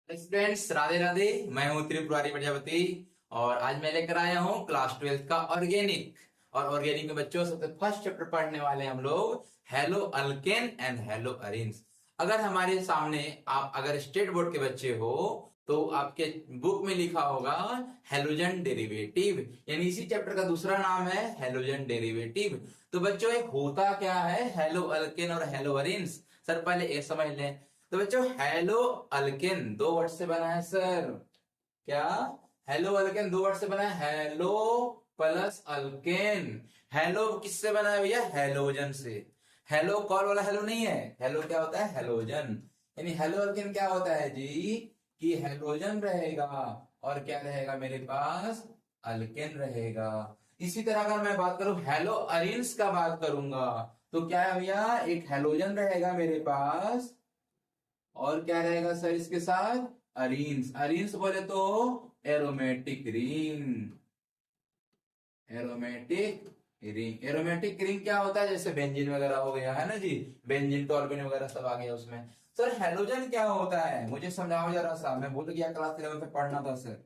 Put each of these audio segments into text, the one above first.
Students, Radhe Radhe. मैं हूँ त्रिपुरारी प्रजापति और आज मैं लेकर आया हूँ क्लास 12th का ऑर्गेनिक। और ऑर्गेनिक में बच्चों सबसे फर्स्ट चैप्टर पढ़ने वाले हैं हम लोग hello alkane and hello arenes. अगर हमारे सामने आप अगर स्टेट बोर्ड के बच्चे हो तो आपके बुक में लिखा होगा हेलोजन डेरिवेटिव, यानी इसी चैप्टर का दूसरा नाम है हेलोजन डेरिवेटिव। तो बच्चों ये होता क्या है हेलो अल्केन और हेलो अरीन्स, सर पहले ये समझ लें। तो बच्चों हेलो अल्केन दो वर्ड से बना है सर। क्या? हेलो अल्केन दो वर्ड से बना है, हेलो प्लस अल्केन। हेलो किससे बना है भैया? हेलोजन से। हेलो कॉल वाला हेलो नहीं है, हेलो क्या होता है? हेलोजन। यानी हेलो अल्केन क्या होता है जी कि हेलोजन रहेगा और क्या रहेगा मेरे पास? अल्केन रहेगा। इसी तरह अगर मैं बात करूं हेलो अरीन्स का बात करूंगा तो क्या है भैया? एक हेलोजन रहेगा मेरे पास और क्या रहेगा सर इसके साथ? अरीन्स। अरीन्स बोले तो aromatic ring. Aromatic ring. Aromatic ring क्या होता है? जैसे बेंजीन वगैरह हो गया है ना जी, बेंजीन टॉल्यूइन वगैरह सब आ गया उसमें। सर हेलोजन क्या होता है मुझे समझाओ जरा सा, मैं भूल गया क्लास 11 में पढ़ना था सर।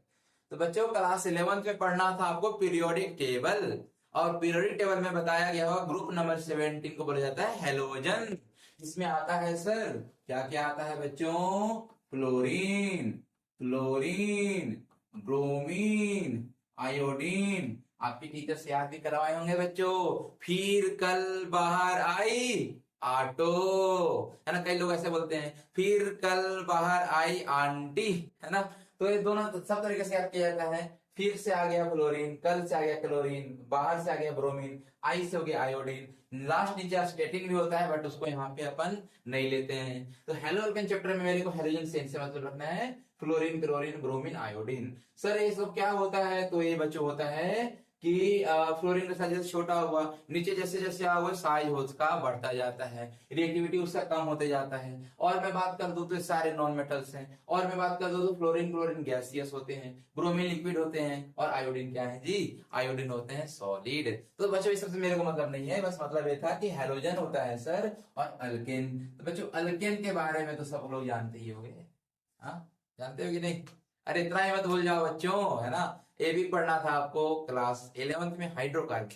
तो बच्चों क्लास 11 में पढ़ना था आपको पीरियोडिक टेबल, और पीरियोडिक टेबल में बताया गया होगा ग्रुप नंबर 17 को बोला जाता है हेलोजन। इसमें आता है सर, क्या क्या आता है बच्चों? Fluorine, fluorine, bromine, iodine. आपके टीचर से याद भी करवाए होंगे बच्चों। फिर कल बाहर आई ऑटो, है ना? कई लोग ऐसे बोलते हैं फिर कल बाहर आई आंटी, है ना? तो ये दोनों सब तरीके से याद किया जाता है। फिर से आ गया फ्लोरीन, कल से आ गया क्लोरीन, बाहर से आ गया ब्रोमीन, आई से हो गया आयोडीन, लास्ट नीचे स्टेटिन भी होता है बट उसको यहाँ पे अपन नहीं लेते हैं। तो हेलो अल्केन चैप्टर में मेरे को हेलोजन से मतलब रखना है fluorine, chlorine, bromine, iodine. Sir ये सब क्या होता है? तो ये बच्चों होता है कि फ्लोरीन का साइज जैसे छोटा हुआ, नीचे जैसे जैसे हुआ साइज उसका बढ़ता जाता है, रिएक्टिविटी उसका कम होते जाता है। और मैं बात कर दूं तो सारे नॉन मेटल्स हैं। और मैं बात कर दूं तो फ्लोरीन क्लोरीन गैसियस होते हैं, ब्रोमीन लिक्विड होते हैं, और आयोडीन क्या है जी? आयोडीन होते हैं सॉलिड। तो बच्चों इस सबसे मेरे को मतलब नहीं है, बस मतलब ये था कि हेलोजन होता है सर और अल्केन। तो बच्चों अल्केन के बारे में तो सब लोग जानते ही होंगे, हाँ? जानते हो कि नहीं? अरे इतना ही मत भूल जाओ बच्चों, है ना? ये भी पढ़ना था आपको क्लास 11th में हाइड्रोकार्बन।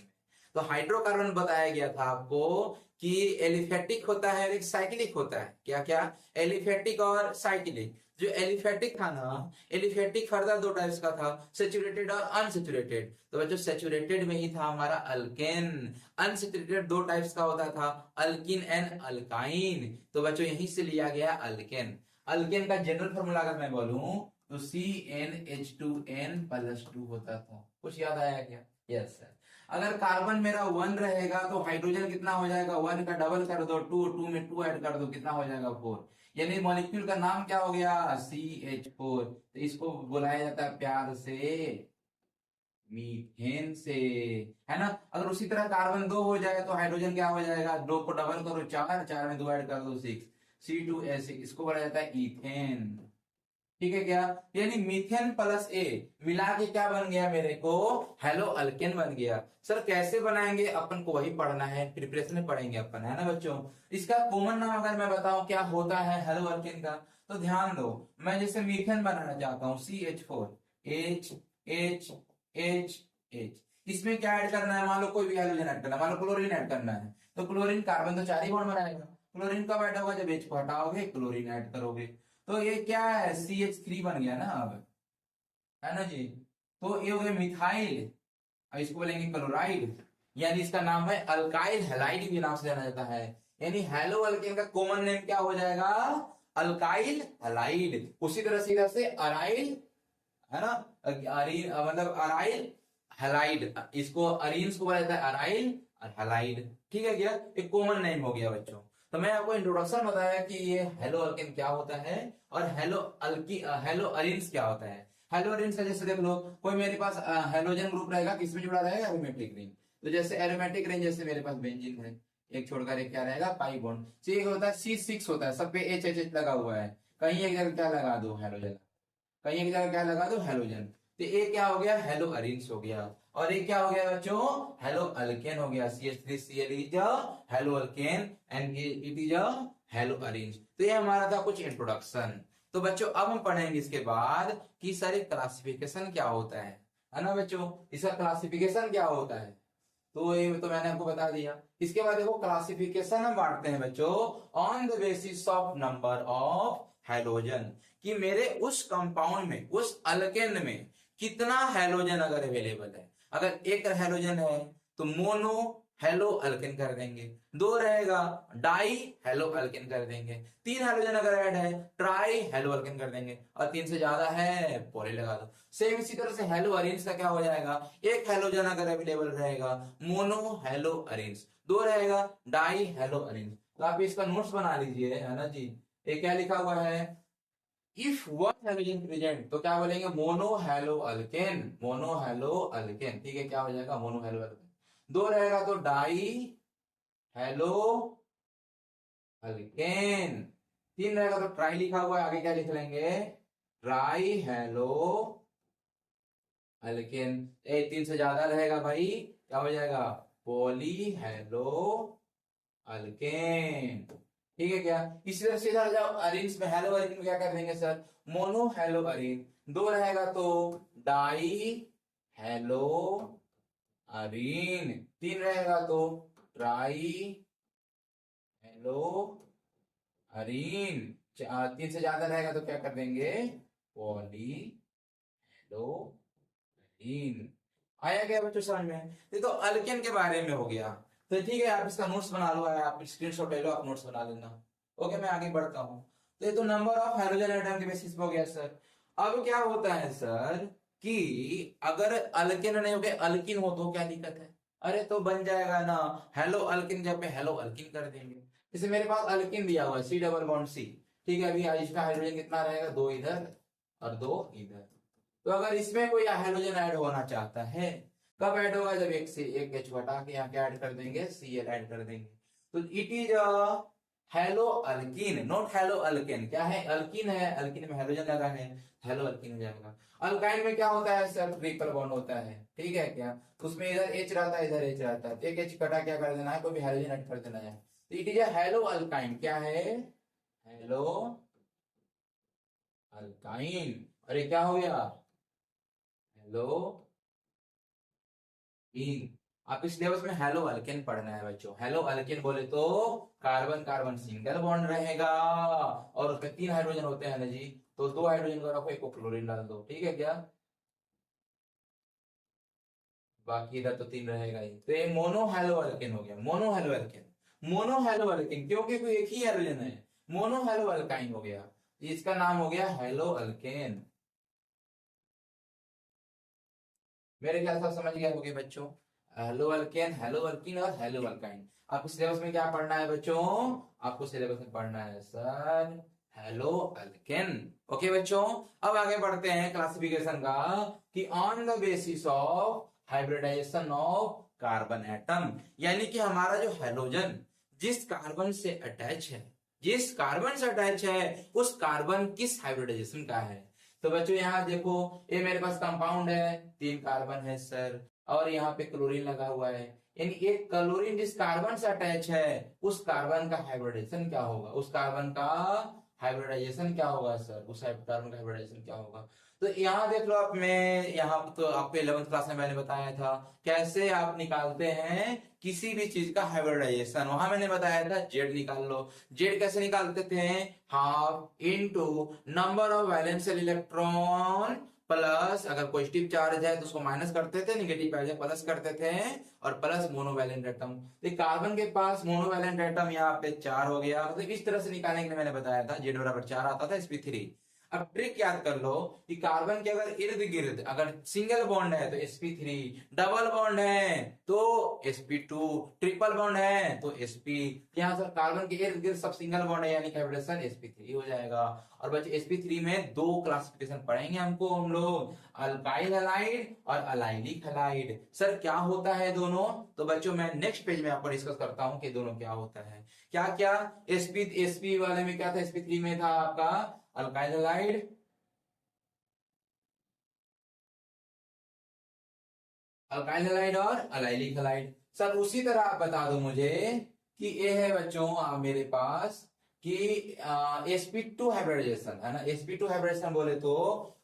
तो हाइड्रोकार्बन बताया गया था आपको कि एलिफेटिक होता है और एक साइक्लिक होता है। क्या क्या? एलिफेटिक और साइक्लिक। जो एलिफेटिक था ना, एलिफेटिक फर्दर दो टाइप्स का था, सेचुरेटेड और अनसेचुरेटेड। तो बच्चों सेचुरेटेड में ही था हमारा अल्केन। अनसेचुरेटेड दो टाइप्स का होता था, अल्किन एंड अल्काइन। तो बच्चों यहीं से लिया गया अल्केन। अल्केन का जनरल फॉर्मूला अगर मैं बोलूं तो CnH2n+2 होता था। कुछ याद आया क्या? Yes sir. अगर कार्बन मेरा 1 रहेगा तो हाइड्रोजन कितना हो जाएगा? 1 का डबल कर दो 2, 2 में 2 ऐड कर दो, कितना हो जाएगा? 4। यानी मॉलिक्यूल का नाम क्या हो गया? CH4। तो इसको बुलाया जाता है प्यार से मीथेन से, है ना? अगर उसी तरह कार्बन 2 हो जाए तो हाइड्रोजन क्या हो जाएगा? 2 को डबल करो 4, 4 में 2 ऐड कर दो 6, C2H6। इसको बोला जाता है इथेन। ठीक है क्या? यानी मीथेन प्लस ए मिला के क्या बन गया मेरे को? हेलो अल्केन बन गया। सर कैसे बनाएंगे अपन को वही पढ़ना है, प्रिपरेशन में पढ़ेंगे अपन, है ना बच्चों? इसका कॉमन नाम अगर मैं बताऊं क्या होता है हेलो अल्केन का, तो ध्यान दो। मैं जैसे मीथेन बनाना चाहता हूं CH4, H, H, H। इसमें क्या ऐड करना है? मान लो कोई भी हाइड्रोजन ऐड करना है, मान लो क्लोरीन ऐड करना है। तो क्लोरीन कार्बन तो 4 ही बॉन्ड बनाएगा। क्लोरीन कब ऐड होगा? जब H को हटाओगे क्लोरीन ऐड करोगे। तो ये क्या है? CH3 बन गया ना अब, है ना जी? तो ये हो गया मिथाइल। अब इसको बोलेंगे क्लोराइड, यानी इसका नाम है अल्काइल हैलाइड भी नाम से जाना जाता है। यानी हेलो अल्केन का कॉमन नेम क्या हो जाएगा? Alkyl halide. उसी तरह से इधर से अराइल, है ना? अरीन मतलब अराइल हैलाइड, इसको अरीन्स को बोला जाता है अराइल और हैलाइड। ठीक है क्या? एक कॉमन नेम हो गया बच्चों। तो मैं आपको इंट्रोडक्शन बताया कि ये हेलो अल्केन क्या होता है और हेलो अरीन्स क्या होता है। हेलो अरीन्स का जैसे देख लो, कोई मेरे पास हेलोजन ग्रुप रहेगा, किसमें जुड़ा रहेगा? Aromatic ring. तो जैसे एरोमेटिक रिंग, जैसे मेरे पास बेंजीन है, एक छोड़कर एक क्या रहेगा? Pi bond. सी होता है, C6 होता है, सब पे H लगा हुआ है। कहीं एक जगह क्या लगा दो? हेलोजन। कहीं एक जगह क्या लगा दो? हेलोजन। तो एक क्या हो गया? हेलो अरीन्स हो गया। और एक क्या हो गया बच्चों? हेलो अल्केन हो गया। CH3Cl is a hello alkane and it is a hello arenes. तो ये हमारा था कुछ इंट्रोडक्शन। तो बच्चों अब हम पढ़ेंगे इसके बाद कि सर क्लासिफिकेशन क्या होता है ना बच्चों, इसका क्लासिफिकेशन क्या होता है। तो ये तो मैंने आपको बता दिया। इसके बाद देखो क्लासिफिकेशन हम बांटते हैं बच्चों on the basis of number of halogen, कि मेरे उस कंपाउंड में, उस अल्केन में कितना हैलोजन अगर अवेलेबल है। अगर एक हैलोजन है तो मोनो हेलो अल्केन कर देंगे, दो रहेगा डाई हेलो अल्केन कर देंगे, तीन हैलोजन अगर ऐड है ट्राई हेलो अल्केन कर देंगे, और तीन से ज्यादा है पॉली लगा दो। सेम इसी तरह से हेलो अरेंज का क्या हो जाएगा, एक हैलोजन अगर अवेलेबल रहेगा मोनो हेलो अरेंज, दो रहेगा डाई हेलो अरेंज। तो आप इसका नोट्स बना लीजिए, है ना जी। ये क्या लिखा हुआ है, इफ वन हैलोजन प्रेजेंट तो क्या बोलेंगे mono hello alkane, mono hello alkane, ठीक है, क्या हो जाएगा मोनो हेलो अल्केन। दो रहेगा तो डाई हेलो अल्केन, तीन रहेगा तो ट्राई लिखा हुआ है, आगे क्या लिख लेंगे ट्राई हेलो अल्केन। तीन से ज्यादा रहेगा भाई क्या हो जाएगा पॉली हेलो अल्केन, ठीक है क्या। इसी तरह से इधर जाओ अरेंज में, हेलो अरेंज में क्या कर देंगे सर मोनो हेलो अरेंज, दो रहेगा तो डाई हेलो अरीन, तीन रहेगा तो ट्राई हेलो अरीन, तीन से ज्यादा रहेगा तो क्या कर देंगे पॉली हेलो अरीन। आया क्या बच्चों समझ में। ये तो अल्केन के बारे में हो गया। तो ठीक है आप इसका नोट्स बना लो, आप स्क्रीनशॉट ले लो, आप नोट्स बना लेना। ओके मैं आगे बढ़ता हूँ। तो ये तो नंबर ऑफ हाइड्रोजन एटम के बेसिस पे हो गया सर। अब क्या होता है सर कि अगर अल्केन नहीं हो गया अल्किन हो तो क्या दिक्कत है, अरे तो बन जाएगा ना हेलो अल्किन, जब पे हेलो अल्किन कर देंगे। जैसे मेरे पास अल्किन दिया हुआ है सी डबल बॉन्ड सी, ठीक है, अभी इसका हाइड्रोजन कितना रहेगा दो इधर और दो इधर। तो अगर इसमें कोई हाइड्रोजन ऐड होना चाहता है कब ऐड होगा, जब एक से एक एच घटा के यहाँ क्या ऐड कर देंगे Cl ऐड कर देंगे। तो it is hello alkyne not hello alkane, क्या है अल्कीन है, अल्कीन में हाइड्रोजन लगा है हेलो अल्कीन हो जाएगा। अल्काइन में क्या होता है सर ट्रिपल बॉन्ड होता है, ठीक है क्या, उसमें इधर H रहता है इधर H रहता है, एक H घटा क्या कर देना है कोई भी हाइड्रोजन ऐड कर देना है। तो इट इज हेलो अल्काइन, क्या है हेलो अल्काइन। अरे क्या हो गया हेलो इन। आप इस सिलेबस में हेलो अल्केन पढ़ना है बच्चों। हेलो अल्केन बोले तो कार्बन कार्बन सिंगल बॉन्ड रहेगा और उसमें तीन हाइड्रोजन होते हैं ना जी, तो दो हाइड्रोजन को रखो एक को क्लोरीन डाल दो, ठीक है क्या, बाकी इधर तो तीन रहेगा ही। तो ये मोनो हेलो अल्केन हो गया, mono hello alkane, mono hello alkane क्योंकि कोई एक ही हाइड्रोजन है, मोनो हेलो अल्काइन हो गया, इसका नाम हो गया हेलो अल्केन। मेरे ख्याल से आप समझ गए होंगे बच्चों, हेलो अल्केन हेलो अल्कीन और हेलो अल्काइन। आपको सिलेबस में क्या पढ़ना है बच्चों, आपको सिलेबस में पढ़ना है सर हेलो अल्केन। ओके बच्चों, अब आगे बढ़ते हैं क्लासिफिकेशन का, कि on the basis of hybridization of carbon atom, यानी कि हमारा जो हेलोजन जिस कार्बन से अटैच है, जिस कार्बन से अटैच है उस कार्बन किस हाइब्रिडाइजेशन का है। तो बच्चों यहाँ देखो ये मेरे पास कंपाउंड है, तीन कार्बन है सर, और यहाँ पे क्लोरीन लगा हुआ है, यानी एक क्लोरीन जिस कार्बन से अटैच है उस कार्बन का हाइब्रिडाइजेशन क्या होगा, उस कार्बन का हाइब्रिडाइजेशन क्या होगा सर, उस कार्बन का हाइब्रिडाइजेशन क्या होगा। तो यहाँ देख लो आप, मैं यहाँ तो आपको 11th क्लास में मैंने बताया था कैसे आप निकालते हैं किसी भी चीज का हाइब्रिडाइजेशन, वहां मैंने बताया था जेड निकाल लो। जेड कैसे निकालते थे, half into number of वैलेंशियल electron plus अगर पॉजिटिव चार्ज है तो उसको माइनस करते थे, निगेटिव चार्ज है प्लस करते थे, और प्लस मोनोवैलेंट एटम। तो कार्बन के पास मोनोवैलेंट एटम यहाँ पे चार हो गया, मतलब इस तरह से निकालने के लिए मैंने बताया था जेड बराबर चार आता था sp3। अब ट्रिक याद कर लो कि कार्बन के अगर इर्द गिर्द अगर सिंगल बॉन्ड है तो sp3, डबल बॉन्ड है तो sp2, ट्रिपल बॉन्ड है तो sp। यहाँ सर कार्बन के इर्द गिर्द सब सिंगल बॉन्ड है यानी हाइब्रिडेशन sp3 हो जाएगा। और बच्चे sp3 में दो क्लासिफिकेशन पढ़ेंगे हमको हम लोग, अल्काइल हैलाइड और अलाइलिक हैलाइड। सर क्या होता है दोनों, तो बच्चों मैं नेक्स्ट पेज में आपको डिस्कस करता हूँ कि दोनों क्या होता है। क्या क्या sp वाले में क्या था, sp3 में था आपका अल्काइल हैलाइड, अल्काइल हैलाइड और अलाइलिक हैलाइड। सर उसी तरह आप बता दो मुझे कि ये है बच्चों मेरे पास कि sp2 हाइब्रिडाइजेशन है ना, sp2 हाइब्रिडाइजेशन बोले तो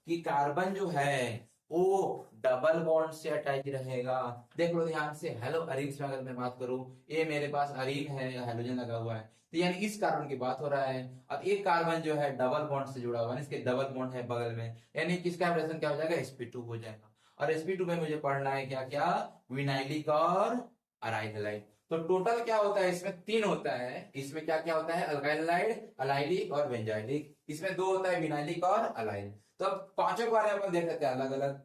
कि कार्बन जो है वो डबल बॉन्ड से अटैच रहेगा। देख लो ध्यान से, हेलो अरीन से अगर मैं बात करूं, ये मेरे पास अरीन है, हाइड्रोजन लगा हुआ है, तो यानी इस कार्बन की बात हो रहा है। और एक कार्बन जो है डबल बॉन्ड से जुड़ा हुआ है, इसके डबल बॉन्ड है बगल में, यानी किसका हाइब्रिडेशन क्या हो जाएगा, sp2 हो जाएगा। और sp2 में मुझे पढ़ना है क्या क्या, विनाइलिक और अराइल हैलाइड। तो टोटल क्या होता है, इसमें तीन होता है। इसमें क्या क्या होता है, अल्काइल हैलाइड, अलाइलिक और बेंजाइलिक। इसमें दो होता है, विनाइलिक और अलाइल। तो अब पांचों के बारे में अपन देख लेते हैं अलग अलग,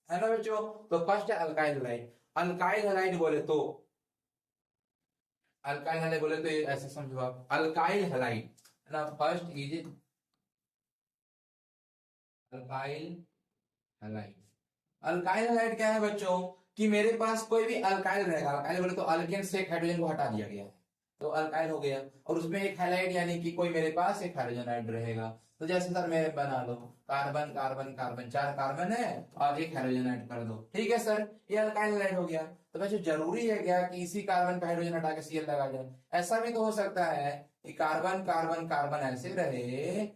है ना बच्चों। तो फर्स्ट है अल्काइल हैलाइड। अल्काइल हैलाइड बोले तो, अल्काइल हैलाइड बोले तो ये ऐसे समझो आप, अल्काइल हैलाइड है ना, first is alkyl halide. Alkyl halide क्या है बच्चों, कि मेरे पास कोई भी अल्काइल रहेगा, अल्काइल बोले तो अल्केन से एक हाइड्रोजन को हटा दिया गया है, तो अल्काइल हो गया। और उसमें एक हैलाइड यानी कि कोई मेरे पास एक हाइड्रोजन आइड रहेगा। तो जैसे सर मेरे बना लो, कार्बन कार्बन कार्बन, चार कार्बन है और एक हाइड्रोजन ऐड कर दो, ठीक है सर, ये अल्काइल हैलाइड हो गया। तो वैसे जरूरी है क्या कि इसी कार्बन पे हाइड्रोजन हटा के सीएल लगा जाए? ऐसा भी तो हो सकता है कि कार्बन कार्बन कार्बन ऐसे रहे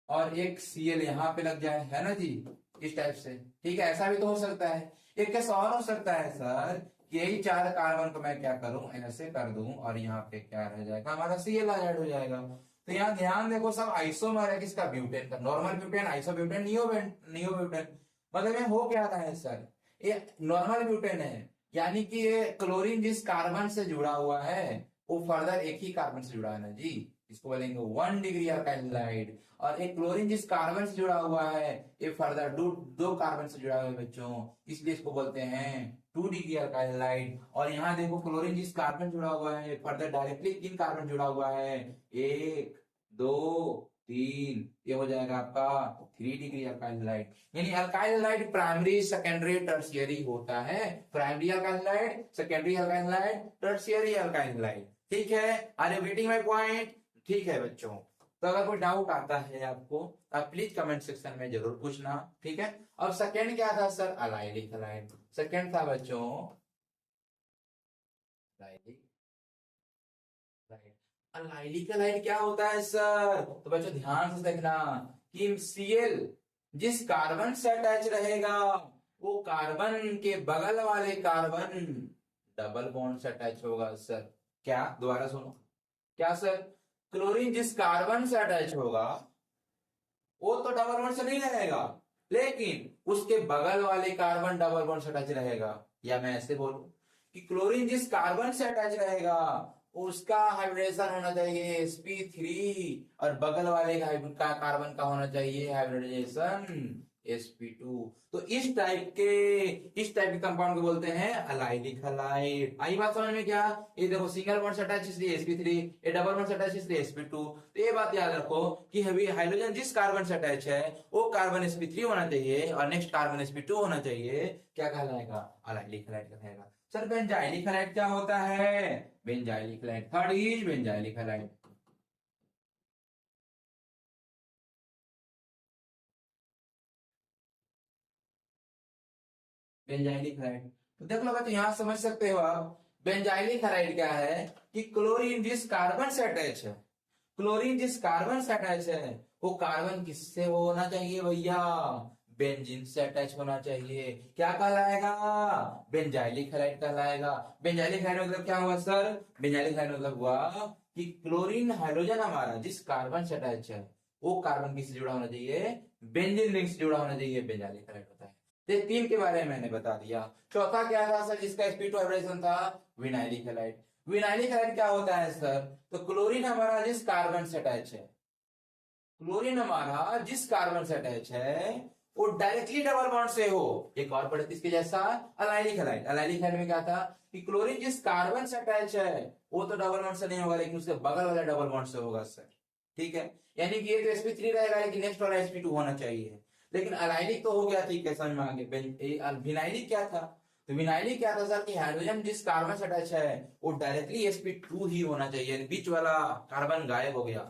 और एक सीएल यहाँ पे लग जाए, है ना जी, इस टाइप से, ठीक है, ऐसा भी तो हो सकता है। एक कैसा और हो सकता है सर, कि यही चार कार्बन को मैं क्या करूं, ऐसे कर दूं और यहाँ पे क्या रह जाएगा, हमारा सीएल ऐड हो जाएगा। तो यहाँ ध्यान देखो, सब आइसोमर है किसका, ब्यूटेन का, नॉर्मल ब्यूटेन, आइसोब्यूटेन, नियोब्यूटेन। मतलब ये हो क्या रहा है सर, ये नॉर्मल ब्यूटेन है, यानी कि ये क्लोरीन जिस कार्बन से जुड़ा हुआ है वो फर्दर एक ही कार्बन से जुड़ा है ना जी, इसको बोलेंगे 1 डिग्री अल्काइल हैलाइड। और एक क्लोरीन जिस कार्बन से जुड़ा हुआ है ये फर्दर दो कार्बन से जुड़ा हुआ है बच्चों, इसलिए इसको बोलते हैं 2 डिग्री अल्काइल हैलाइड। और यहाँ देखो क्लोरीन जिस कार्बन जुड़ा हुआ है फर्दर डायरेक्टली तीन कार्बन जुड़ा हुआ है, एक दो तीन, ये हो जाएगा आपका 3 डिग्री अल्काइल हैलाइड। यानी alkyl halide primary secondary tertiary होता है, primary alkyl halide, secondary alkyl halide, tertiary alkyl halide, ठीक है। Are you getting my point? ठीक है बच्चों, तो अगर कोई डाउट आता है आपको तो आप प्लीज कमेंट सेक्शन में जरूर पूछना, ठीक है। अब सेकंड क्या था सर, अलाइलिक हैलाइड। सेकंड था बच्चों अलाइलिक हैलाइड। अलाइलिक हैलाइड क्या होता है सर, तो बच्चों ध्यान से देखना कि सीएल जिस कार्बन से अटैच रहेगा वो कार्बन के बगल वाले कार्बन डबल बॉन्ड से अटैच होगा सर। क्या, दोबारा सुनो, क्या सर, क्लोरीन जिस कार्बन से अटैच होगा वो तो डबल बॉन्ड से नहीं रहेगा, लेकिन उसके बगल वाले कार्बन डबल बॉन्ड से अटैच रहेगा। या मैं ऐसे बोलूं कि क्लोरीन जिस कार्बन से अटैच रहेगा उसका हाइब्रिडेशन होना चाहिए sp3 और बगल वाले का कार्बन का होना चाहिए हाइब्रिडाइजेशन sp2। तो इस टाइप के कंपाउंड को बोलते हैं अलाइलिक हैलाइड। आई बात समझ में क्या? ये देखो सिंगल बॉन्ड से अटैच इसलिए sp3, ये डबल बॉन्ड से अटैच इसलिए sp2। तो ये बात याद रखो कि हाइड्रोजन जिस कार्बन से अटैच है वो कार्बन sp3 होना चाहिए और नेक्स्ट कार्बन sp2 होना चाहिए, क्या कहलाएगा, अलाइलिक हैलाइड कहलाएगा। सर बेंजाइलिक हैलाइड क्या होता है, benzylic halide, third is benzylic halide. Benzylic halide, तो देख लो, तो यहां समझ सकते हो आप, बेंजाइलिक हैलाइड क्या है कि क्लोरीन जिस कार्बन से अटैच है, क्लोरीन जिस कार्बन से अटैच है वो कार्बन किससे होना चाहिए भैया, बेंजीन से अटैच होना चाहिए। क्या कहलाएगा, बेंजाइलिक हैलाइड कहलाएगा। बेंजाइलिक हैलाइड मतलब क्या हुआ सर, बेंजाइलिक हैलाइड मतलब हुआ कि क्लोरीन हाइड्रोजन हमारा जिस कार्बन से अटैच है वो कार्बन किससे जुड़ा होना चाहिए, बेंजीन रिंग से जुड़ा होना चाहिए, बेंजाइलिक हैलाइड होता है। तो ये तीन के बारे में मैंने बता दिया। चौथा क्या था सर जिसका sp2 हाइब्रिडेशन था, विनाइलिक हैलाइड। विनाइलिक हैलाइड क्या होता है सर, तो क्लोरीन हमारा जिस कार्बन से अटैच है, क्लोरीन हमारा जिस कार्बन से अटैच है वो डायरेक्टली डबल बॉन्ड से हो, एक और पढ़े इसके जैसा, अलाइलिक हैलाइड। अलाइलिक हैलाइड में क्या था कि क्लोरीन जिस कार्बन से अटैच है वो तो डबल बॉन्ड से नहीं होगा लेकिन उसके बगल वाले डबल बॉन्ड से होगा सर, ठीक है। यानी कि ये तो sp3 रहेगा लेकिन नेक्स्ट वाला sp2 होना चाहिए। लेकिन अलाइलिक तो हो गया, ठीक है, समझ में आ गया। विनाइलिक क्या था, तो विनाइलिक क्या था सर कि हाइड्रोजन जिस कार्बन से अटैच है वो डायरेक्टली sp2 ही होना चाहिए, बीच वाला कार्बन गायब हो गया,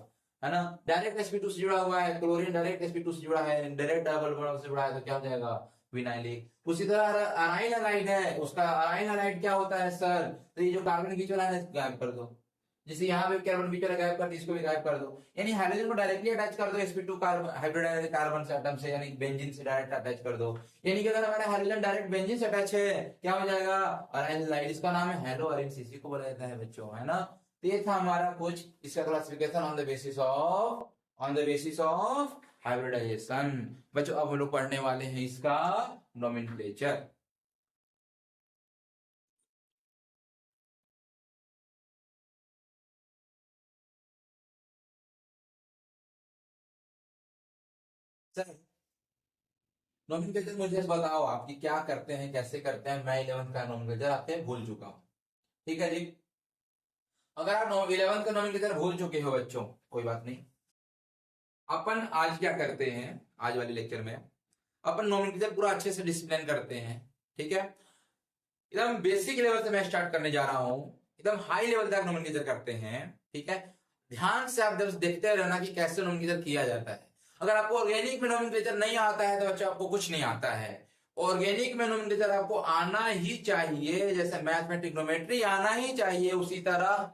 है ना। डायरेक्ट sp2 से जुड़ा हुआ है, क्लोरीन डायरेक्ट sp2 से जुड़ा है, डायरेक्ट डबल बॉन्ड से जुड़ा है, तो क्या हो जाएगा, विनाइलिक। उसी तरह अराइल हैलाइड है, उसका अराइल हैलाइड क्या होता है सर, तो ये जो कार्बन बीच वाला है गायब कर दो, जैसे यहाँ पे कार्बन बीच वाला गायब कर दो, इसको भी गायब कर दो, यानी हाइड्रोजन को डायरेक्टली अटैच कर दो sp2 कार्बन हाइड्रोडाइड कार्बन से एटम से, यानी बेंजीन से डायरेक्ट अटैच कर दो। यानी कि अगर हमारा हाइड्रोजन डायरेक्ट बेंजीन से अटैच है, क्या हो जाएगा, अराइल, इसका नाम है हेलो अरिन, इसी को बोला जाता है बच्चों, है ना। तो ये था हमारा कुछ इसका classification on the basis of hybridization. बच्चों अब हम लोग पढ़ने वाले हैं इसका नोमेनक्लेचर। सर नोमेनक्लेचर मुझे बताओ आपकी क्या करते हैं, कैसे करते हैं। मैं 11th का नोमेनक्लेचर आपके भूल चुका हूँ, ठीक है जी। अगर आप 11th का नोमेनक्लेचर भूल चुके हो बच्चों, कोई बात नहीं, अपन आज क्या करते हैं, आज वाले लेक्चर में अपन नोमेनक्लेचर पूरा अच्छे से डिस्प्लेन करते हैं, ठीक है। एकदम बेसिक लेवल से मैं स्टार्ट करने जा रहा हूं, एकदम हाई लेवल तक नोमेनक्लेचर करते हैं, ठीक है। ध्यान से आप जब देखते रहना कि कैसे नोमेनक्लेचर किया जाता है। अगर आपको ऑर्गेनिक में नोमेनक्लेचर नहीं आता है तो बच्चों आपको कुछ नहीं आता है। ऑर्गेनिक में नोमेनक्लेचर आपको आना ही चाहिए, जैसे मैथ में ट्रिग्नोमेट्री आना ही चाहिए, उसी तरह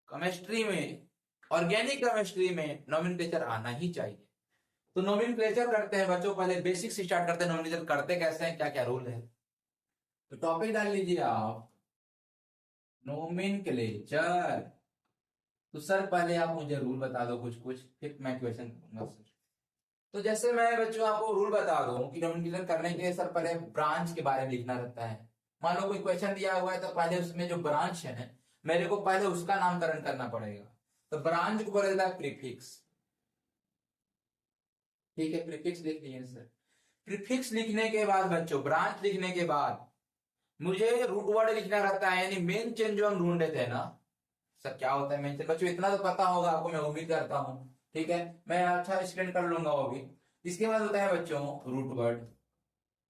केमिस्ट्री में, ऑर्गेनिक केमिस्ट्री में नोमेनक्लेचर आना ही चाहिए। तो नोमेनक्लेचर करते हैं बच्चों, पहले बेसिक से स्टार्ट करते हैं। नोमेनक्लेचर करते कैसे हैं, क्या क्या रूल है, तो टॉपिक डाल लीजिए आप, नोमेनक्लेचर। तो सर पहले आप मुझे रूल बता दो कुछ कुछ, फिर मैं क्वेश्चन करूंगा सर। तो जैसे मैं बच्चों आपको रूल बता दूं कि नोमेनक्लेचर करने के लिए सर पहले ब्रांच के बारे में लिखना रहता है। मान लो कोई क्वेश्चन दिया हुआ है तो पहले उसमें जो ब्रांच है मेरे को पहले उसका नामकरण करना पड़ेगा। तो ब्रांच को बोला जाता है प्रीफिक्स, ठीक है। प्रीफिक्स लिख लीजिए सर। प्रीफिक्स लिखने के बाद बच्चों, ब्रांच लिखने के बाद मुझे रूट वर्ड लिखना रहता है, यानी मेन चेन जो हम ढूंढ रहे थे ना। सर क्या होता है मेन चेन, बच्चों इतना तो पता होगा आपको, मैं उम्मीद करता हूँ, ठीक है। मैं अच्छा एक्सप्लेन कर लूंगा वो भी। इसके बाद होता है बच्चों रूट वर्ड,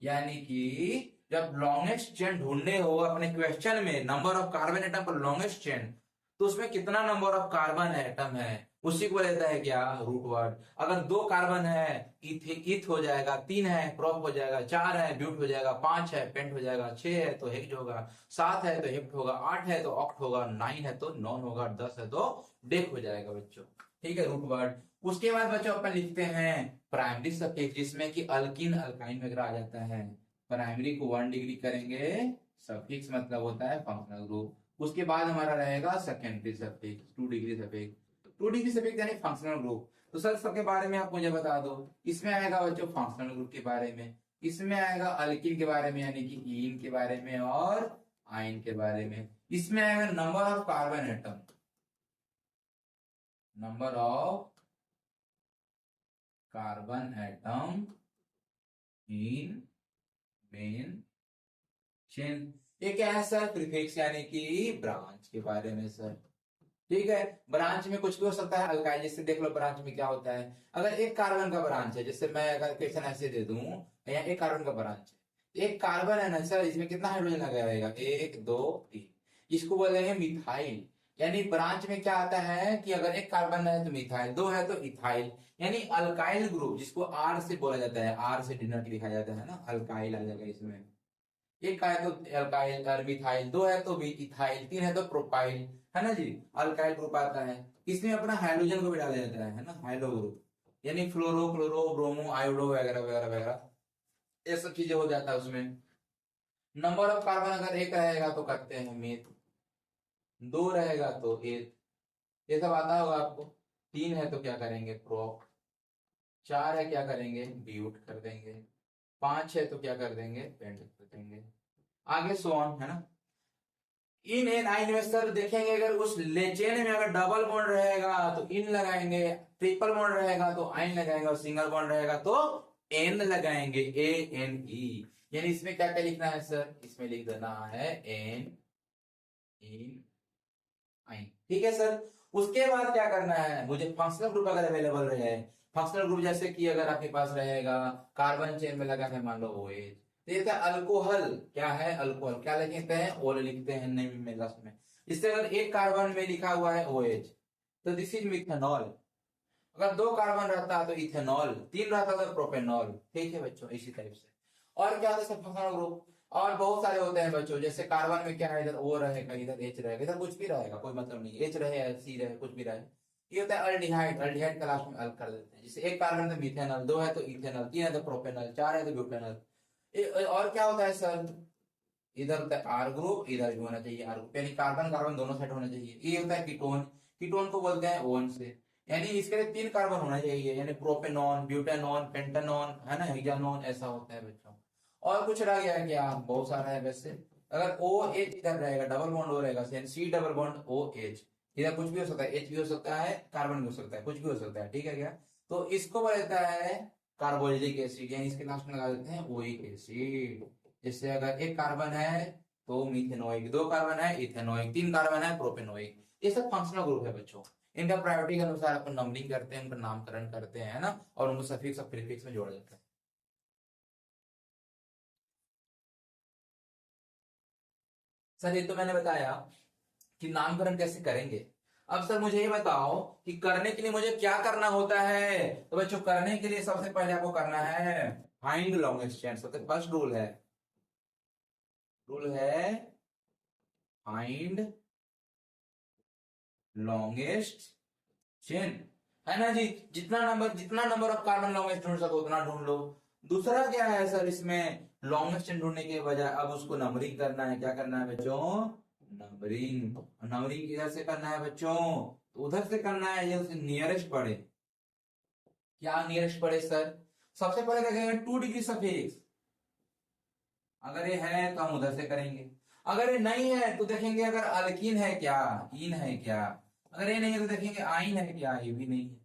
यानी कि जब लॉन्गेस्ट चेन ढूंढने हो अपने क्वेश्चन में, नंबर ऑफ कार्बन एटम पर लॉन्गेस्ट चेन, तो उसमें कितना नंबर ऑफ कार्बन एटम है उसी को लेता है क्या, रूट वर्ड। अगर 2 कार्बन है इथ हो जाएगा, 3 है प्रोप हो जाएगा, 4 है ब्यूट हो जाएगा, 5 है पेंट हो जाएगा, 6 है तो हेक्स होगा, 7 है तो हेप्ट होगा, 8 है तो ऑक्ट होगा, 9 है तो नॉन होगा, 10 है तो डेक हो जाएगा बच्चों, ठीक है, रूट वर्ड। उसके बाद बच्चों अपन लिखते हैं प्राइमरी सफिक्स, जिसमें कि अल्किन अल्काइन वगैरह आ जाता है। प्राइमरी को 1 डिग्री करेंगे, सफिक्स मतलब होता है फंक्शनल ग्रुप। उसके बाद हमारा रहेगा secondary suffix, 2 degree suffix. 2 degree suffix यानी फंक्शनल ग्रुप। तो सर सबके बारे में आप मुझे बता दो। इसमें आएगा बच्चों फंक्शनल ग्रुप के बारे में, इसमें आएगा अल्किन के बारे में यानी कि ईन के बारे में और आइन के बारे में, इसमें आएगा number of carbon atom, number of carbon atom in main chain. ये क्या है सर, प्रीफिक्स यानी कि ब्रांच के बारे में सर, ठीक है। ब्रांच में कुछ भी हो सकता है अल्काइल, जैसे देख लो ब्रांच में क्या होता है। अगर एक कार्बन का ब्रांच है, जैसे मैं अगर क्वेश्चन ऐसे दे दूं, या एक कार्बन का ब्रांच है, एक कार्बन है ना सर, इसमें कितना हाइड्रोजन लगा रहेगा, 1 2 3, इसको बोलेंगे मिथाइल। यानी ब्रांच में क्या आता है कि अगर एक कार्बन है तो मिथाइल, 2 है तो इथाइल, यानी अल्काइल ग्रुप, जिसको आर से बोला जाता है, आर से डिनोट लिखा जाता है ना, अल्काइल आ जाएगा इसमें। एक का है तो अल्काइल और मिथाइल, 2 है तो भी इथाइल, 3 है तो प्रोपाइल, है ना जी, अल्काइल ग्रुप आता है। इसमें अपना हाइड्रोजन को भी डाला जाता है ना, हाइड्रो ग्रुप, यानी फ्लोरो क्लोरो ब्रोमो आयोडो वगैरह वगैरह वगैरह, ये सब चीजें हो जाता है उसमें। नंबर ऑफ कार्बन अगर 1 रहेगा तो करते हैं मीथ, 2 रहेगा तो एथ, ये सब आता होगा आपको। 3 है तो क्या करेंगे प्रोप, 4 है क्या करेंगे ब्यूट कर देंगे, 5 है तो क्या कर देंगे पेंट कर देंगे, आगे सोन, है ना। इन एन आइन में सर देखेंगे, अगर उस चेन में अगर डबल बॉन्ड रहेगा तो इन लगाएंगे, ट्रिपल बॉन्ड रहेगा तो आइन लगाएंगे, और सिंगल बॉन्ड रहेगा तो एन लगाएंगे, ए एन ई। यानी इसमें क्या क्या लिखना है सर, इसमें लिख देना है एन इन आइन, ठीक है सर। उसके बाद क्या करना है, मुझे फंक्शनल ग्रुप अगर अवेलेबल रहे, फंक्शनल ग्रुप जैसे कि अगर आपके पास रहेगा कार्बन चेन में लगा है मान लो OH, तो ये अल्कोहल, क्या है अल्कोहल, क्या लिखते हैं ओल लिखते हैं नेम में लास्ट में। इससे अगर एक कार्बन में लिखा हुआ है OH तो दिस इज मिथेनॉल। अगर 2 कार्बन रहता तो इथेनॉल, 3 रहता तो प्रोपेनॉल, ठीक है बच्चों, इसी टाइप से। और क्या होता है फंक्शनल ग्रुप, और बहुत सारे होते हैं बच्चों, जैसे कार्बन में क्या है, इधर ओ रहेगा, इधर एच रहेगा, इधर कुछ भी रहेगा, कोई मतलब नहीं, एच रहे सी रहे कुछ भी रहे। ये होता है अल्डिहाइड, अल्डिहाइड का लास्ट में अल्क कर देते हैं। जैसे एक कार्बन तो मिथेनॉल, दो है तो इथेनॉल, तीन है तो प्रोपेनॉल, चार है तो ब्यूटेनॉल। और क्या होता है सर, इधर होता है आर ग्रुप, इधर भी होना चाहिए आर ग्रुप, यानी कार्बन कार्बन दोनों साइड होना चाहिए। ये होता है कीटोन, कीटोन को बोलते हैं ओन से, यानी इसके लिए तीन कार्बन होना चाहिए, यानी प्रोपेनॉन, ब्यूटेनॉन, पेंटानॉन, है ना, हेक्सानॉन, ऐसा होता है बच्चों। और कुछ रह गया है क्या, बहुत सारा है वैसे। अगर ओ एच इधर रहेगा, डबल बॉन्ड हो रहेगा, यानी C double bond O H, इधर कुछ भी हो सकता है, एच भी हो सकता है, कार्बन भी हो सकता है, कुछ भी हो सकता है, ठीक है क्या। तो इसको बोला जाता है कार्बोलिक एसिड, यानी इसके लास्ट में लगा देते हैं ओइक एसिड। जैसे अगर एक कार्बन है तो मिथेनोइक, दो कार्बन है इथेनोइक, तीन कार्बन है प्रोपेनोइक। ये सब फंक्शनल ग्रुप है बच्चों। इनका प्रायोरिटी के अनुसार अपन नंबरिंग करते हैं, उनका नामकरण करते हैं, है ना, और उनको सफिक्स और प्रीफिक्स में जोड़ा जाता है। सर ये तो मैंने बताया कि नामकरण कैसे करेंगे। अब सर मुझे ये बताओ कि करने के लिए मुझे क्या करना होता है। तो बच्चों करने के लिए सबसे पहले आपको करना है फाइंड लॉन्गेस्ट चेन, सबसे फर्स्ट रूल है, रूल है फाइंड लॉन्गेस्ट चेन, है ना जी। जितना नंबर ऑफ कार्बन लॉन्गेस्ट ढूंढ सको उतना ढूंढ लो। दूसरा क्या है सर, इसमें लॉन्गेस्ट चेन ढूंढने के बजाय अब उसको नंबरिंग करना है। क्या करना है बच्चों, नंबरिंग। नंबरिंग किधर से करना है बच्चों, तो उधर से करना है जो नियरेस्ट पड़े। क्या नियरेस्ट पड़े सर, सबसे पहले देखेंगे 2 डिग्री सफिक्स, अगर ये है तो हम उधर से करेंगे। अगर ये नहीं है तो देखेंगे अगर अल्कीन है क्या, इन है क्या। अगर ये नहीं है तो देखेंगे आइन है क्या, ये भी नहीं है।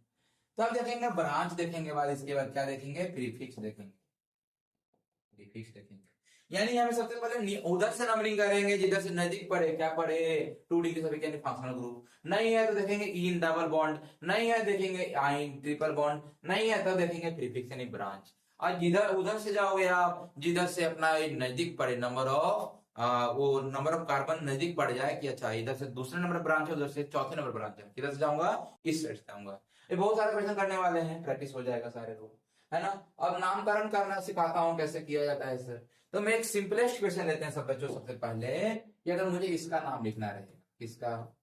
तो अब देखेंगे ब्रांच, देखेंगे बाद इसके बाद क्या देखेंगे, प्रीफिक्स देखेंगे, प्रीफिक्स देखेंगे। यानी हमें सबसे पहले उधर से नंबरिंग करेंगे जिधर से नजदीक पड़े, क्या पड़े, 2 डिग्री सफिक्स यानी फंक्शनल ग्रुप। नहीं है तो देखेंगे इन डबल बॉन्ड, नहीं है देखेंगे आइन ट्रिपल बॉन्ड, नहीं है तो देखेंगे प्रीफिक्स यानी ब्रांच। और जिधर उधर से जाओगे आप, जिधर से अपना नजदीक पड़े नंबर ऑफ वो नंबर ऑफ कार्बन नजदीक पड़ जाए कि अच्छा इधर से दूसरे नंबर ब्रांच है, उधर से चौथे नंबर ब्रांच है, किधर से जाऊंगा, इस साइड से जाऊंगा। ये बहुत सारे क्वेश्चन करने वाले हैं, प्रैक्टिस हो जाएगा सारे लोग, है ना। अब नामकरण करना सिखाता हूँ कैसे किया जाता है सर। तो मैं एक सिंपलेस्ट क्वेश्चन लेते हैं सब बच्चों, सबसे पहले कि अगर मुझे इसका नाम लिखना रहेगा, इसका,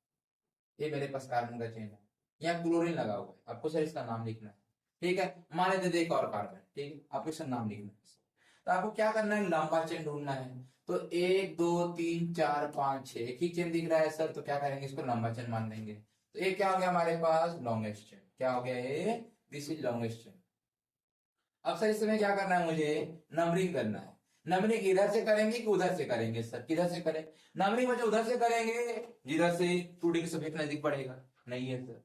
ये मेरे पास कार्बन का चेन है, यहाँ क्लोरीन लगा हुआ है, आपको सर इसका नाम लिखना है, ठीक है। मान लेते एक और कार्बन, ठीक है, आपको इसका नाम लिखना है। तो आपको क्या करना है, लंबा चेन ढूंढना है। तो 1 2 3 4 5 6, एक ही चेन दिख रहा है सर, तो क्या करेंगे, इसको लंबा चेन मान लेंगे। तो ये क्या हो गया हमारे पास, लॉन्गेस्ट चेन। क्या हो गया ये, दिस इज लॉन्गेस्ट चेन। अब सर इसमें क्या करना है, मुझे नंबरिंग करना है। नंबरिंग इधर से करेंगे कि उधर से करेंगे सर, किधर से करें नंबरिंग, बच्चे उधर से करेंगे जिधर से 2 डिग्री सफिक्स नजदीक पड़ेगा। नहीं है सर,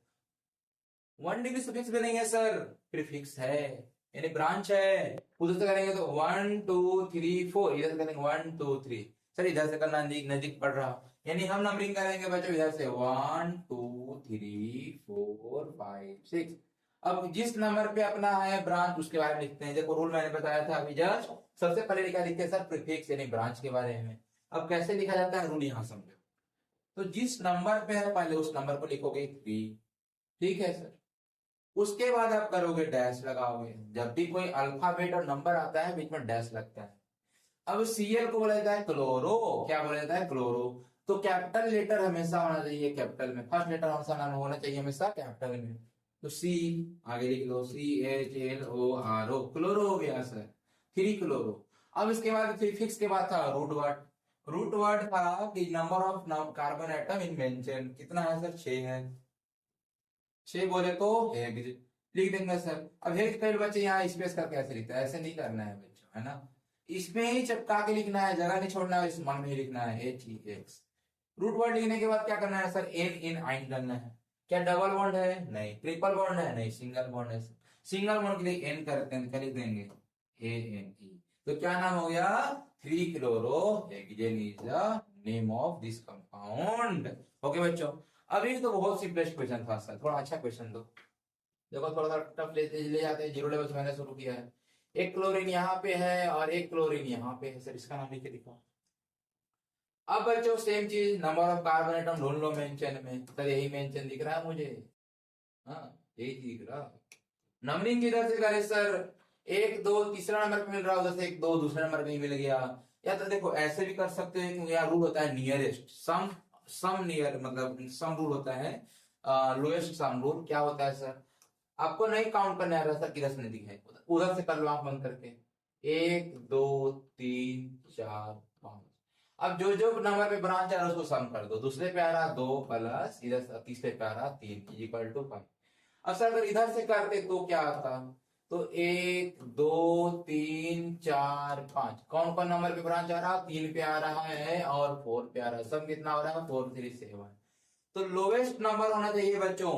1 डिग्री सफिक्स भी नहीं है सर, प्रीफिक्स है यानी ब्रांच है। उधर से करेंगे तो 1 2 3 4, इधर से करेंगे 1 2 3। सर इधर से करना नजदीक नजदीक पड़ रहा, यानी हम नंबरिंग करेंगे बच्चों इधर से 1 2 3 4 5 6। अब जिस नंबर पे अपना है ब्रांच उसके बारे में लिखते हैं। देखो रूल मैंने बताया था अभी जस्ट, सबसे पहले लिखा लिखते हैं सर प्रीफिक्स यानी ब्रांच के बारे में। अब कैसे लिखा जाता है, रूल यहां समझो। तो जिस नंबर पे है पहले उस नंबर को लिखोगे 3, ठीक है सर। उसके बाद आप करोगे डैश लगाओगे, जब भी कोई अल्फाबेट और नंबर आता है बीच में डैश लगता है। अब सीएल को बोला जाता है क्लोरो, क्या बोला जाता है, क्लोरो। तो कैपिटल लेटर हमेशा होना चाहिए कैपिटल में, फर्स्ट लेटर हमेशा नाम होना चाहिए हमेशा कैपिटल में। तो सी आगे लिख लो, CHLORO, क्लोरो हो गया सर, 3 क्लोरो। अब इसके बाद प्रीफिक्स के बाद था रूट वर्ड। रूट वर्ड था कि number of carbon atom in mention, कितना है सर, 6 है। 6 बोले तो हेक्स लिख देंगे सर। अब हेक्स कई बच्चे यहाँ स्पेस करके ऐसे लिखते हैं, ऐसे नहीं करना है बच्चों, है ना। इसमें ही चिपका के लिखना है, जगह नहीं छोड़ना है, इस मन में ही लिखना है HEX। रूट वर्ड लिखने के बाद क्या करना है सर, एन इन आइन करना है। क्या डबल बॉन्ड है, नहीं। ट्रिपल बॉन्ड है, नहीं। सिंगल बॉन्ड है, सिंगल बॉन्ड के लिए एन करते हैं, क्या लिख देंगे, ANE। तो क्या नाम हो गया, 3 chloro hexane is the name of this compound. Okay बच्चों, अभी तो बहुत सिंपलेस्ट क्वेश्चन था सर, थोड़ा अच्छा क्वेश्चन दो। देखो थोड़ा सा टफ ले जाते हैं, 0 लेवल से मैंने शुरू किया है। एक क्लोरीन यहाँ पे है और एक क्लोरीन यहाँ पे है सर, इसका नाम लिख के दिखाओ। अब बच्चों सेम चीज, नंबर ऑफ कार्बन एटम ढूंढ लो मेंशन में, सर यही मेंशन दिख रहा है मुझे, हाँ यही दिख रहा। नंबरिंग किधर से करे सर, 1 2 तीसरा नंबर पे मिल रहा है, उधर से 1 2 दूसरे नंबर पे ही मिल गया। या तो देखो ऐसे भी कर सकते हैं कि यहाँ रूल होता है नियरेस्ट सम, सम नियर मतलब सम रूल होता है, लोएस्ट सम रूल क्या होता है सर, आपको नहीं काउंट करना है सर किधर से नहीं दिखे, उधर से कर लो आंख बंद करके, 1 2 3 4 5। अब जो जो नंबर पे ब्रांच आ रहा है उसको सम कर दो, दूसरे पे आ रहा 2 प्लस इधर तीसरे पे आ रहा 3 इक्वल टू 5। अब सर अगर इधर से करते तो क्या आता, तो 1 2 3 4 5 कौन कौन नंबर पे ब्रांच आ रहा, 3 पे आ रहा है और 4 पे आ रहा है, सब कितना हो रहा है 4 3 7। तो लोवेस्ट नंबर होना चाहिए बच्चों,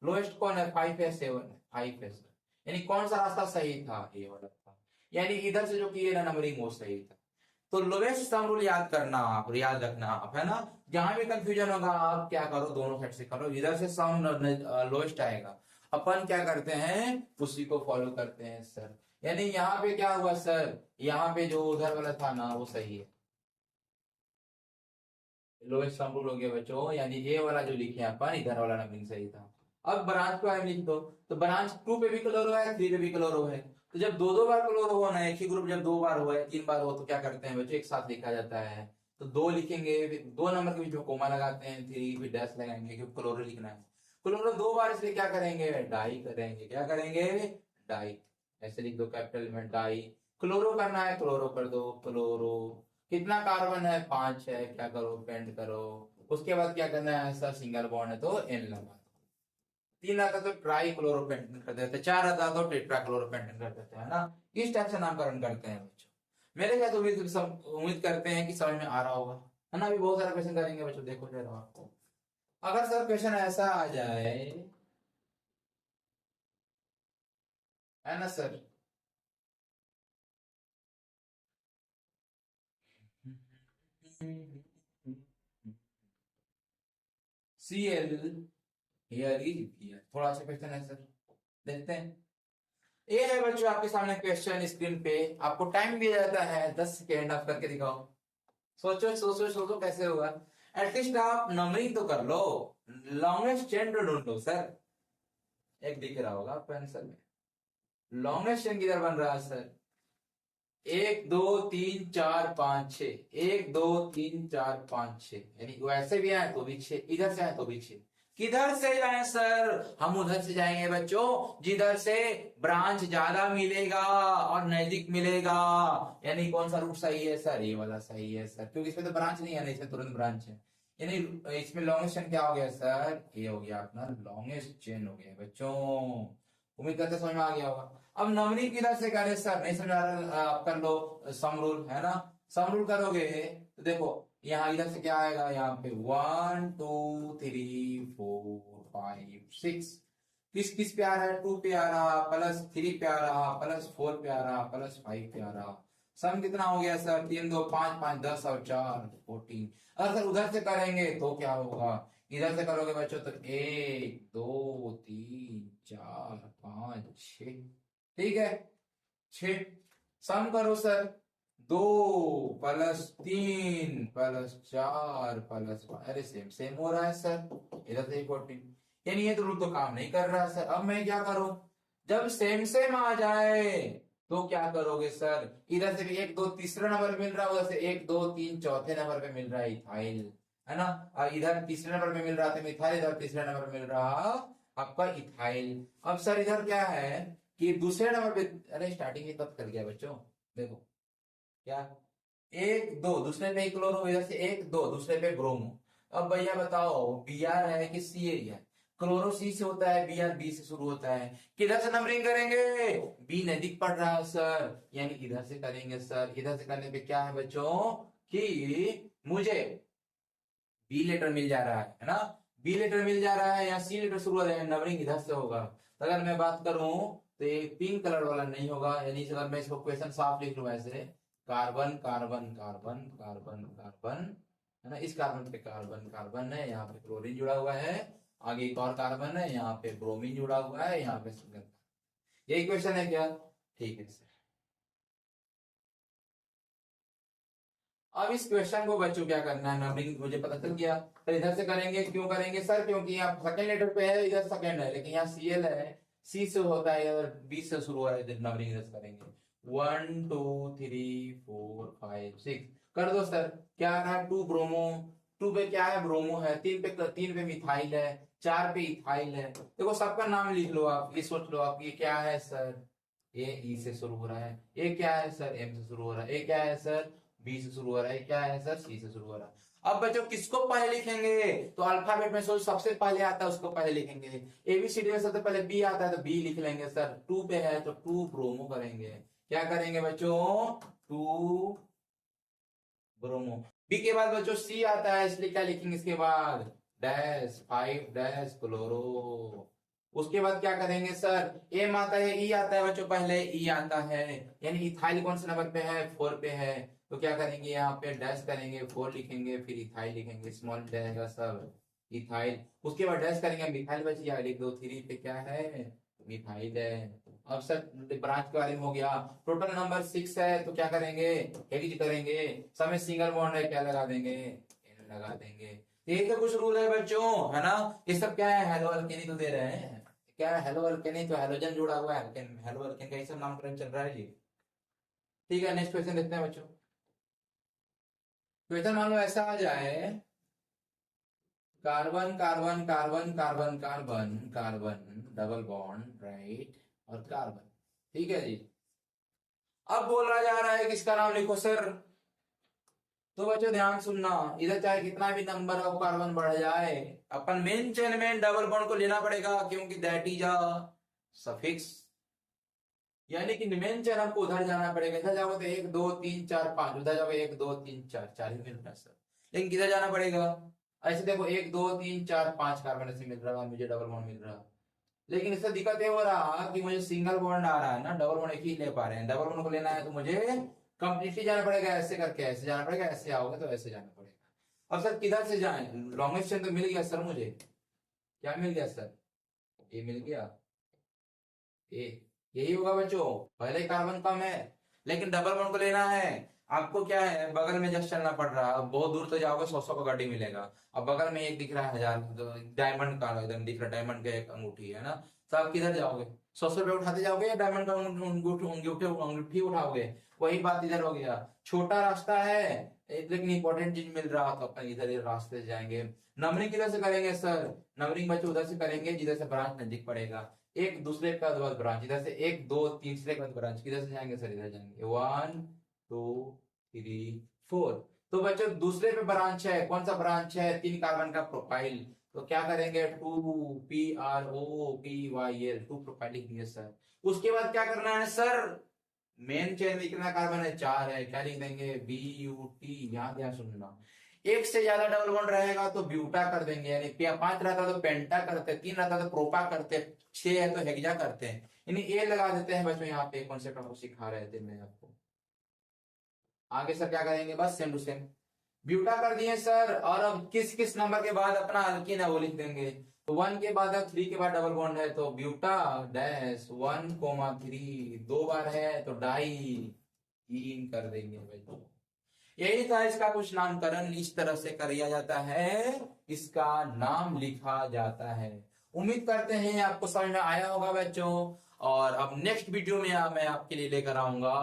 लोएस्ट कौन है 5 है 7 है 5 है सर, यानी कौन सा रास्ता सही था, ये वाला था, यानी इधर से जो किए ना नंबरिंग वो सही था। तो लोएस्ट सम रूल याद करना आप, याद रखना आप, है ना, जहां भी कंफ्यूजन होगा आप क्या करो दोनों साइड से करो, इधर से सम लोएस्ट आएगा, अपन क्या करते हैं उसी को फॉलो करते हैं सर। यानी यहाँ पे क्या हुआ सर, यहाँ पे जो उधर वाला था ना वो सही है, लोएस्ट सम रूल हो गया बच्चों, यानी ये वाला जो लिखे हैं अपन इधर वाला नंबरिंग सही था। अब ब्रांच को हम लिख दो, तो ब्रांच 2 पे भी क्लोरो है 3 पे भी क्लोरो है, तो जब दो दो बार क्लोरो हो ना, एक ही ग्रुप जब 2 बार हो या 3 बार हो तो क्या करते हैं बच्चों एक साथ लिखा जाता है, तो 2 लिखेंगे फिर 2 नंबर के बीच में कोमा लगाते हैं, 3 फिर डैश लगाएंगे क्योंकि क्लोरो लिखना है। क्लोरो 2 बार इसलिए क्या करेंगे डाई करेंगे, क्या करेंगे डाई, ऐसे लिख दो कैपिटल में डाई, क्लोरो करना है क्लोरो कर दो क्लोरो, कितना कार्बन है 5 है, क्या करो पेंट करो, उसके बाद क्या करना है सर सिंगल बॉन्ड है तो एन लगा दो, 3 आता तो ट्राई क्लोरोपेंटेन कर देते, 4 आता तो टेट्रा क्लोरोपेंटेन कर देते हैं ना, इस टाइप से नामकरण करते हैं बच्चों। मेरे साथ उम्मीद करते हैं कि समझ में आ रहा होगा, है ना, अभी बहुत सारा क्वेश्चन करेंगे बच्चों, देखो जरा आपको, अगर सर क्वेश्चन ऐसा आ जाए, है ना sir, Cl here is here, थोड़ा सा क्वेश्चन है सर, देखते हैं। ये है बच्चों आपके सामने क्वेश्चन स्क्रीन पे, आपको टाइम दिया जाता है 10 सेकेंड, आप करके दिखाओ, सोचो सोचो सोचो कैसे होगा, एटलीस्ट आप नंबरिंग तो कर लो, लॉन्गेस्ट चेन तो ढूंढ लो सर, एक दिख रहा होगा आपको आंसर में, लॉन्गेस्ट चेन किधर बन रहा है सर, 1 2 3 4 5 6, 1 2 3 4 5 6, यानी वैसे भी आए तो भी 6, इधर से आए तो भी 6, किधर से जाए सर, हम उधर से जाएंगे बच्चों जिधर से ब्रांच ज्यादा मिलेगा और नजदीक मिलेगा, यानी कौन सा रूट सही है सर, ये वाला सही है सर, क्योंकि इसमें तो ब्रांच नहीं है, नहीं इसमें तुरंत ब्रांच है, यानी इसमें लॉन्गेस्ट चेन क्या हो गया सर, ये हो गया अपना लॉन्गेस्ट चेन हो गया बच्चों, उम्मीद करते समझ में आ गया होगा। अब नंबरिंग किधर से करें सर, नहीं समझ आ रहा आप कर लो सम रूल, है ना, सम रूल करोगे तो देखो यहाँ इधर से क्या आएगा, यहाँ पे 1 2 3 4 5 6, किस किस पे आ रहा है 2 पे आ रहा प्लस 3 पे आ रहा प्लस 4 पे आ रहा प्लस 5 पे आ रहा, सम कितना हो गया सर 3 2 5 5 10 और 4 14। अगर सर उधर से करेंगे तो क्या होगा, इधर से करोगे बच्चों तो 1 2 3 4 5 6, ठीक है 6, सम करो सर 2 प्लस 3 प्लस 4 प्लस 5, अरे सेम सेम हो रहा है सर, इधर से 14, यानी ये तो रूल तो काम नहीं कर रहा है सर। अब मैं क्या करूं, जब सेम सेम आ जाए तो क्या करोगे सर, इधर से भी 1 2 तीसरा नंबर मिल रहा है, उधर से 1 2 3 चौथे नंबर पे मिल रहा है इथाइल, है ना, और इधर तीसरे नंबर पे मिल रहा था मिथाइल, इधर तीसरे नंबर पे मिल रहा आपका इथाइल। अब सर इधर क्या है कि दूसरे नंबर पे, अरे स्टार्टिंग में कब कर गया बच्चों, देखो क्या 1 2 दूसरे पे क्लोरो, इधर से 1 2 दूसरे पे ब्रोमो। अब भैया बताओ बी आर है कि सी है, क्लोरो सी से होता है, बी आर बी से शुरू होता है, किधर से नंबरिंग करेंगे, बी नजदीक पड़ रहा है सर, यानी इधर से करेंगे सर, इधर से करने पे क्या है बच्चों कि मुझे बी लेटर मिल जा रहा है ना, बी लेटर मिल जा रहा है या सी लेटर शुरू हो रहा है, नंबरिंग इधर से होगा। तो अगर मैं बात करूं तो ये पिंक कलर वाला नहीं होगा, यानी अगर मैं इसको क्वेश्चन साफ लिख लूं ऐसे, carbon carbon carbon carbon carbon, है ना, इस कार्बन पे कार्बन कार्बन है, यहाँ पे क्लोरीन जुड़ा हुआ है, आगे एक और कार्बन है, यहाँ पे ब्रोमीन जुड़ा हुआ है, यहाँ पे सिंगल, यही क्वेश्चन है क्या, ठीक है सर। अब इस क्वेश्चन को बच्चों क्या करना है, नंबरिंग मुझे पता चल गया, तो इधर से करेंगे, क्यों करेंगे सर, क्योंकि यहाँ सेकंड लेटर पे है, इधर सेकंड है, लेकिन यहाँ सीएल है, सी से होता है और बी से शुरू हो रहा है, नंबरिंग इधर से करेंगे, 1 2 3 4 5 6 कर दो सर। क्या आ रहा है? 2 ब्रोमो। 2 पे क्या है? ब्रोमो है। 3 पे मिथाइल है। 4 पे इथाइल है। देखो सबका नाम लिख लो आप, ये सोच लो आप, ये क्या है सर? ये ई से शुरू हो रहा है। ये क्या है सर? एम से शुरू हो रहा है। ये क्या है सर? बी से शुरू हो रहा है। ये क्या है सर? सी से शुरू हो रहा है। अब बच्चों किसको पहले लिखेंगे? तो अल्फाबेट में सोच, सबसे पहले आता है उसको पहले लिखेंगे। एबीसीडी में सबसे पहले बी आता है तो बी लिख लेंगे सर। 2 पे है तो 2 ब्रोमो करेंगे। क्या करेंगे बच्चों? 2 ब्रोमो। बी के बाद बच्चों सी आता है, इसलिए क्या लिखेंगे इसके बाद? Dash 5 dash chloro. उसके बाद क्या करेंगे सर? एम आता है, ई आता है बच्चों, पहले ई आता है, यानी इथाइल कौन से नंबर पे है? 4 पे है। तो क्या करेंगे? यहाँ पे डैश करेंगे, 4 लिखेंगे, फिर इथाइल लिखेंगे, स्मॉल जाएगा सब इथाइल। उसके बाद डैश करेंगे, मिथाइल बच गया, लिख दो। 3 पे क्या है? मिथाइल है। अब सर ब्रांच के बारे में हो गया। टोटल नंबर 6 है तो क्या करेंगे? हेक्स करेंगे। सब में सिंगल बॉन्ड है, क्या लगा देंगे? N लगा देंगे। ये तो कुछ रूल है बच्चों, है ना? ये सब क्या है? हेलो अल्केनी तो दे रहे हैं। क्या है? हेलो अल्केनी तो हेलोजन जुड़ा हुआ है अल्केन, हेलो अल्केन का ये सब नामकरण चल रहा है जी। ठीक है, नेक्स्ट क्वेश्चन देखते हैं बच्चों। क्वेश्चन मान लो ऐसा आ जाए, carbon carbon carbon carbon carbon carbon double bond right, और कार्बन। ठीक है जी। अब बोला जा रहा है किसका नाम लिखो सर? तो बच्चों ध्यान सुनना, इधर चाहे कितना भी नंबर ऑफ कार्बन बढ़ जाए, अपन मेन चेन में डबल बॉन्ड को लेना पड़ेगा, क्योंकि दैट इज अ सफिक्स। यानी कि मेन चेन आपको उधर जाना पड़ेगा। इधर जाओगे तो 1 2 3 4 5, उधर जाओगे 1 2 3 4, 4 ही मिल रहा है सर। लेकिन किधर जाना पड़ेगा? ऐसे देखो 1 2 3 4 5 कार्बन ऐसे मिल रहा है, मुझे डबल बॉन्ड मिल रहा है। लेकिन इससे दिक्कत ये हो रहा कि मुझे सिंगल बॉन्ड आ रहा है ना, डबल बॉन्ड एक ही ले पा रहे हैं। डबल बॉन्ड को लेना है तो मुझे कंप्लीटली जाना पड़ेगा, ऐसे करके ऐसे जाना पड़ेगा, ऐसे आओगे तो ऐसे जाना पड़ेगा। अब सर किधर से जाए? लॉन्गेस्ट चेन तो मिल गया सर मुझे। क्या मिल गया सर? ये मिल गया। ये यही होगा बच्चों। पहले कार्बन कम है, लेकिन डबल बॉन्ड को लेना है। आपको क्या है, बगल में जस्ट चलना पड़ रहा है। अब बहुत दूर तो जाओगे 100 का गाड़ी मिलेगा। अब बगल में एक दिख रहा है 1000, तो डायमंड का एकदम दिख रहा है, डायमंड का एक अंगूठी है ना। तो आप किधर जाओगे? 100 रुपये उठाते जाओगे या डायमंड का अंगूठी अंगूठी उठाओगे? वही बात इधर हो गया। छोटा रास्ता है लेकिन इंपॉर्टेंट चीज मिल रहा, तो अपन इधर रास्ते से जाएंगे। नंबरिंग किधर से करेंगे सर? नंबरिंग बच्चों उधर से करेंगे जिधर से ब्रांच नजदीक पड़ेगा। एक दूसरे के बाद ब्रांच, इधर से 1 2 तीसरे के बाद ब्रांच, किधर से जाएंगे सर? इधर जाएंगे 1 2 3 4। तो बच्चों दूसरे पे ब्रांच है, कौन सा ब्रांच है? 3 कार्बन का प्रोफाइल। तो क्या करेंगे? 2 PROPYL 2 प्रोफाइल लिखेंगे सर। उसके बाद क्या करना है सर? मेन चेन में कितना कार्बन है? 4 है, क्या लिख देंगे? BUT। यहाँ ध्यान सुनना, एक से ज्यादा डबल बॉन्ड रहेगा तो ब्यूटा कर देंगे, यानी 5 रहता तो पेंटा करते, 3 रहता तो प्रोपा करते, 6 है तो हेक्सा करते हैं। यानी ए लगा देते हैं बच्चों, यहाँ पे कॉन्सेप्ट आपको सिखा रहे थे मैं आपको। आगे सर क्या करेंगे? बस सेम टू सेम ब्यूटा कर दिए सर। और अब किस किस नंबर के बाद अपना अल्कीन है वो लिख देंगे। तो 1 के बाद है, 3 के बाद डबल बॉन्ड है तो ब्यूटा डैश 1,3, 2 बार है तो डाई इन कर देंगे भाई। यही था इसका कुछ नामकरण, इस तरह से किया जाता है, इसका नाम लिखा जाता है। उम्मीद करते हैं आपको समझ में आया होगा बच्चों। और अब नेक्स्ट वीडियो में मैं आपके लिए लेकर आऊंगा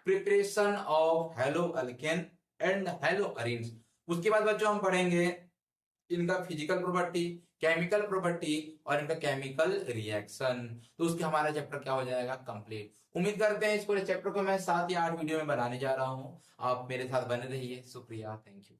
preparation of hello alkane and hello arenes. उसके बाद बच्चों हम पढ़ेंगे इनका फिजिकल प्रॉपर्टी, केमिकल प्रॉपर्टी और इनका केमिकल रिएक्शन। तो उसके हमारा चैप्टर क्या हो जाएगा? कंप्लीट। उम्मीद करते हैं इस पूरे चैप्टर को मैं 7 या 8 वीडियो में बनाने जा रहा हूं। आप मेरे साथ बने रहिए। शुक्रिया, थैंक यू।